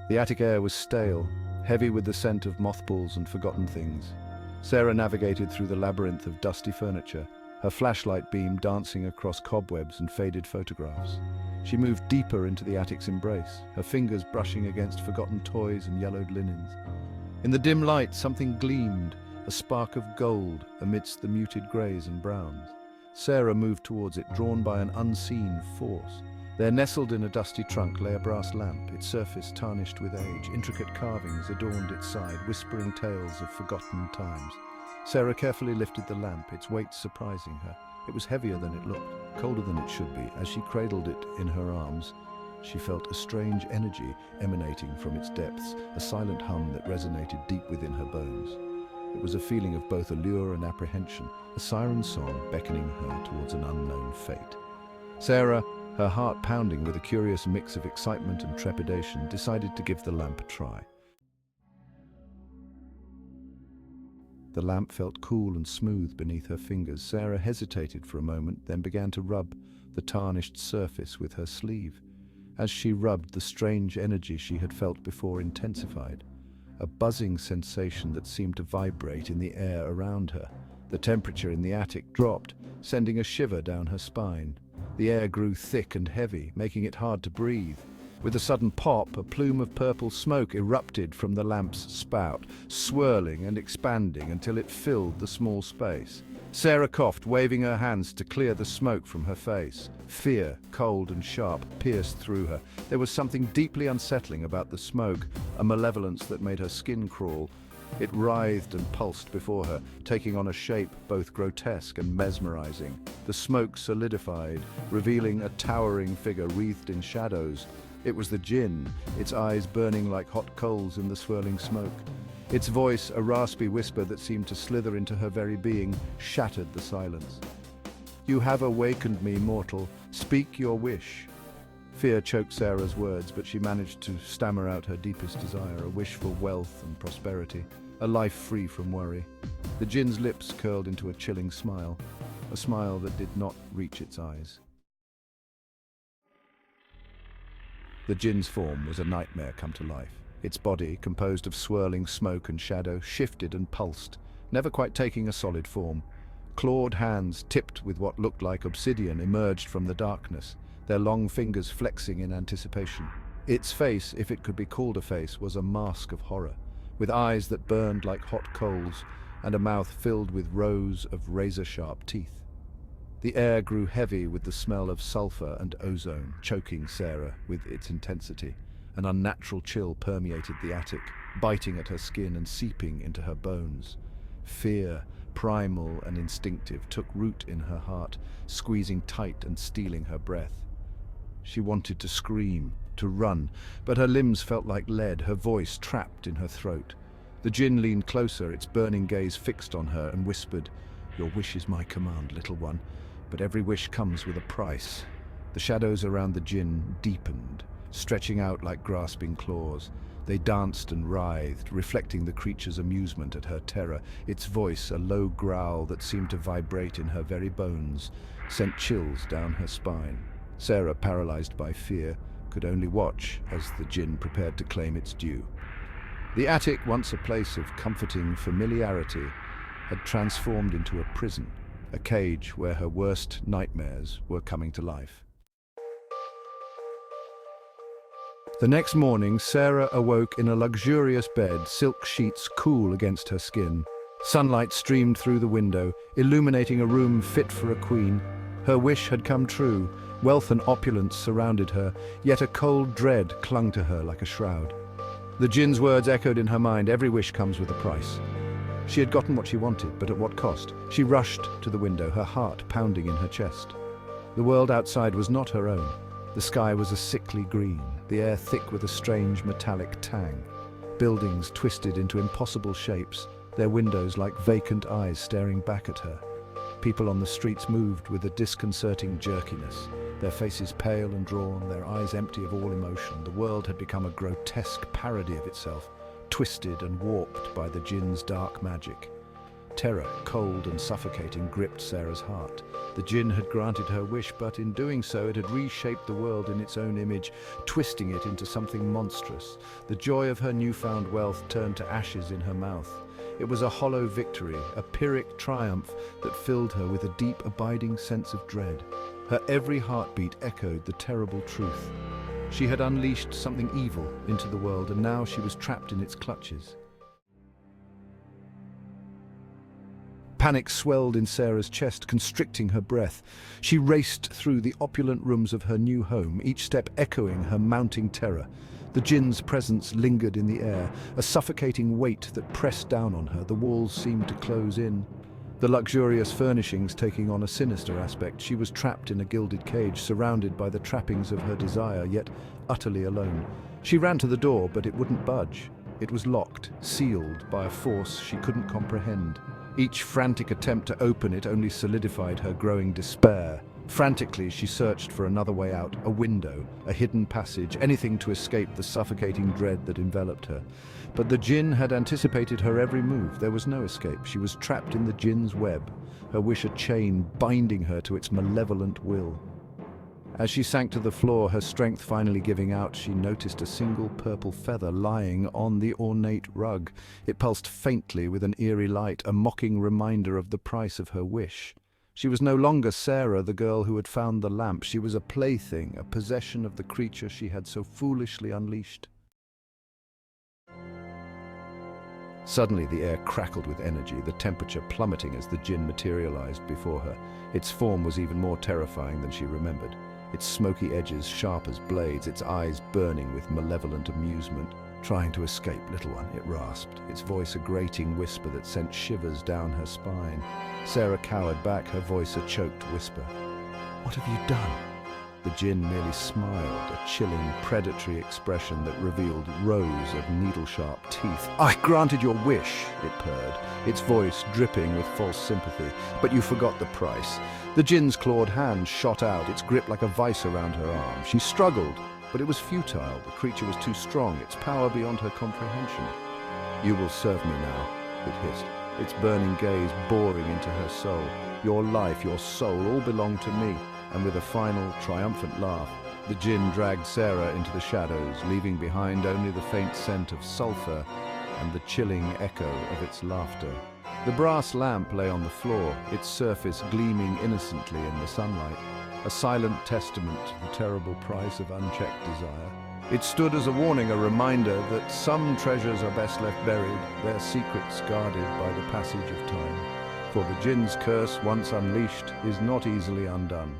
The attic air was stale, heavy with the scent of mothballs and forgotten things. Sarah navigated through the labyrinth of dusty furniture, her flashlight beam dancing across cobwebs and faded photographs. She moved deeper into the attic's embrace, her fingers brushing against forgotten toys and yellowed linens. In the dim light, something gleamed, a spark of gold amidst the muted greys and browns. Sarah moved towards it, drawn by an unseen force. There, nestled in a dusty trunk, lay a brass lamp, its surface tarnished with age. Intricate carvings adorned its side, whispering tales of forgotten times. Sarah carefully lifted the lamp, its weight surprising her. It was heavier than it looked, colder than it should be. As she cradled it in her arms, she felt a strange energy emanating from its depths, a silent hum that resonated deep within her bones. It was a feeling of both allure and apprehension, a siren song beckoning her towards an unknown fate. Sarah, her heart pounding with a curious mix of excitement and trepidation, decided to give the lamp a try. The lamp felt cool and smooth beneath her fingers. Sarah hesitated for a moment, then began to rub the tarnished surface with her sleeve. As she rubbed, the strange energy she had felt before intensified, a buzzing sensation that seemed to vibrate in the air around her. The temperature in the attic dropped, sending a shiver down her spine. The air grew thick and heavy, making it hard to breathe. With a sudden pop, a plume of purple smoke erupted from the lamp's spout, swirling and expanding until it filled the small space. Sarah coughed, waving her hands to clear the smoke from her face. Fear, cold and sharp, pierced through her. There was something deeply unsettling about the smoke, a malevolence that made her skin crawl. It writhed and pulsed before her, taking on a shape both grotesque and mesmerizing. The smoke solidified, revealing a towering figure wreathed in shadows. It was the Djinn, its eyes burning like hot coals in the swirling smoke. Its voice, a raspy whisper that seemed to slither into her very being, shattered the silence. "You have awakened me, mortal. Speak your wish." Fear choked Sarah's words, but she managed to stammer out her deepest desire, a wish for wealth and prosperity, a life free from worry. The Djinn's lips curled into a chilling smile, a smile that did not reach its eyes. The Djinn's form was a nightmare come to life. Its body, composed of swirling smoke and shadow, shifted and pulsed, never quite taking a solid form. Clawed hands, tipped with what looked like obsidian, emerged from the darkness, their long fingers flexing in anticipation. Its face, if it could be called a face, was a mask of horror, with eyes that burned like hot coals and a mouth filled with rows of razor-sharp teeth. The air grew heavy with the smell of sulfur and ozone, choking Sarah with its intensity. An unnatural chill permeated the attic, biting at her skin and seeping into her bones. Fear, primal and instinctive, took root in her heart, squeezing tight and stealing her breath. She wanted to scream, to run, but her limbs felt like lead, her voice trapped in her throat. The Djinn leaned closer, its burning gaze fixed on her, and whispered, "Your wish is my command, little one, but every wish comes with a price." The shadows around the Djinn deepened, stretching out like grasping claws. They danced and writhed, reflecting the creature's amusement at her terror. Its voice, a low growl that seemed to vibrate in her very bones, sent chills down her spine. Sarah, paralyzed by fear, could only watch as the Djinn prepared to claim its due. The attic, once a place of comforting familiarity, had transformed into a prison, a cage where her worst nightmares were coming to life. The next morning, Sarah awoke in a luxurious bed, silk sheets cool against her skin. Sunlight streamed through the window, illuminating a room fit for a queen. Her wish had come true. Wealth and opulence surrounded her, yet a cold dread clung to her like a shroud. The Djinn's words echoed in her mind, "Every wish comes with a price." She had gotten what she wanted, but at what cost? She rushed to the window, her heart pounding in her chest. The world outside was not her own. The sky was a sickly green, the air thick with a strange metallic tang. Buildings twisted into impossible shapes, their windows like vacant eyes staring back at her. People on the streets moved with a disconcerting jerkiness, their faces pale and drawn, their eyes empty of all emotion. The world had become a grotesque parody of itself, twisted and warped by the Djinn's dark magic. Terror, cold and suffocating, gripped Sarah's heart. The Djinn had granted her wish, but in doing so it had reshaped the world in its own image, twisting it into something monstrous. The joy of her newfound wealth turned to ashes in her mouth. It was a hollow victory, a Pyrrhic triumph that filled her with a deep, abiding sense of dread. Her every heartbeat echoed the terrible truth. She had unleashed something evil into the world, and now she was trapped in its clutches. Panic swelled in Sarah's chest, constricting her breath. She raced through the opulent rooms of her new home, each step echoing her mounting terror. The Djinn's presence lingered in the air, a suffocating weight that pressed down on her. The walls seemed to close in, the luxurious furnishings taking on a sinister aspect. She was trapped in a gilded cage, surrounded by the trappings of her desire, yet utterly alone. She ran to the door, but it wouldn't budge. It was locked, sealed by a force she couldn't comprehend. Each frantic attempt to open it only solidified her growing despair. Frantically, she searched for another way out, a window, a hidden passage, anything to escape the suffocating dread that enveloped her. But the Djinn had anticipated her every move. There was no escape. She was trapped in the Djinn's web, her wish a chain binding her to its malevolent will. As she sank to the floor, her strength finally giving out, she noticed a single purple feather lying on the ornate rug. It pulsed faintly with an eerie light, a mocking reminder of the price of her wish. She was no longer Sarah, the girl who had found the lamp. She was a plaything, a possession of the creature she had so foolishly unleashed. Suddenly the air crackled with energy, the temperature plummeting as the Djinn materialized before her. Its form was even more terrifying than she remembered. Its smoky edges sharp as blades, its eyes burning with malevolent amusement. Trying to escape, little one, it rasped, its voice a grating whisper that sent shivers down her spine. Sarah cowered back, her voice a choked whisper. "What have you done?" The Djinn merely smiled, a chilling, predatory expression that revealed rows of needle-sharp teeth. "I granted your wish," it purred, its voice dripping with false sympathy. "But you forgot the price." The Djinn's clawed hand shot out, its grip like a vice around her arm. She struggled, but it was futile. The creature was too strong, its power beyond her comprehension. "You will serve me now," it hissed, its burning gaze boring into her soul. "Your life, your soul, all belong to me." And with a final, triumphant laugh, the Djinn dragged Sarah into the shadows, leaving behind only the faint scent of sulphur and the chilling echo of its laughter. The brass lamp lay on the floor, its surface gleaming innocently in the sunlight, a silent testament to the terrible price of unchecked desire. It stood as a warning, a reminder that some treasures are best left buried, their secrets guarded by the passage of time. For the Djinn's curse, once unleashed, is not easily undone.